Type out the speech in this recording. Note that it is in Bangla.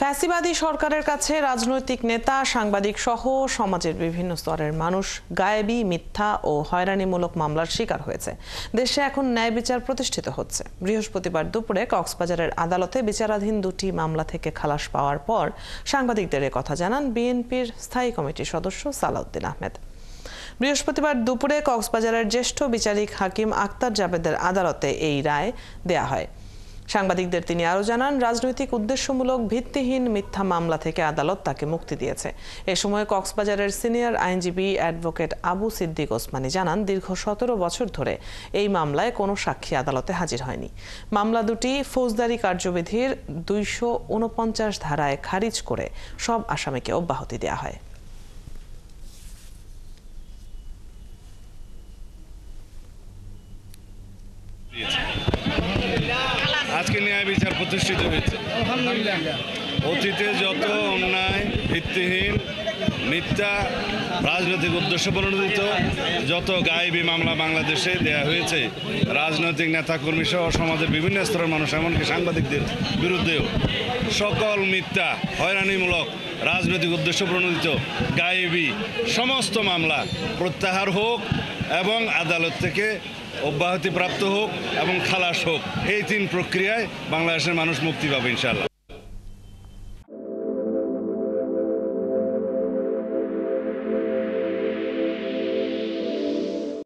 ফ্যাসিবাদী সরকারের কাছে রাজনৈতিক নেতা, সাংবাদিক সহ সমাজের বিভিন্ন স্তরের মানুষ গায়েবী, মিথ্যা ও হয়রানিমূলক মামলার শিকার হয়েছে। দেশে এখন ন্যায় বিচার প্রতিষ্ঠিত হচ্ছে। বৃহস্পতিবার দুপুরে কক্সবাজারের আদালতে বিচারাধীন দুটি মামলা থেকে খালাস পাওয়ার পর সাংবাদিকদের কথা জানান বিএনপির স্থায়ী কমিটির সদস্য সালাউদ্দিন আহমেদ। বৃহস্পতিবার দুপুরে কক্সবাজারের জ্যেষ্ঠ বিচারিক হাকিম আক্তার জাবেদের আদালতে এই রায় দেয়া হয়। সাংবাদিকদের তিনি আরও জানান, রাজনৈতিক উদ্দেশ্যমূলক ভিত্তিহীন মিথ্যা মামলা থেকে আদালত তাকে মুক্তি দিয়েছে। এ সময় কক্সবাজারের সিনিয়র আইনজীবী অ্যাডভোকেট আবু সিদ্দিক ওসমানী জানান, দীর্ঘ 17 বছর ধরে এই মামলায় কোনো সাক্ষী আদালতে হাজির হয়নি। মামলা দুটি ফৌজদারি কার্যবিধির 249 ধারায় খারিজ করে সব আসামিকে অব্যাহতি দেওয়া হয়। আজকে ন্যায় বিচার প্রতিষ্ঠিত হয়েছে। অতীতে যত অন্যায়, ভিত্তিহীন, মিথ্যা, রাজনৈতিক উদ্দেশ্য প্রণোদিত যত গায়েবী মামলা বাংলাদেশে দেয়া হয়েছে, রাজনৈতিক নেতাকর্মী সহ সমাজের বিভিন্ন স্তরের মানুষ, এমনকি সাংবাদিকদের বিরুদ্ধেও সকল মিথ্যা, হয়রানিমূলক, রাজনৈতিক উদ্দেশ্য প্রণোদিত গায়েবী সমস্ত মামলা প্রত্যাহার হোক এবং আদালত থেকে অব্যাহতিপ্রাপ্ত হোক এবং খালাস হোক। এই 3 প্রক্রিয়ায় বাংলাদেশের মানুষ মুক্তি পাবে ইনশাআল্লাহ।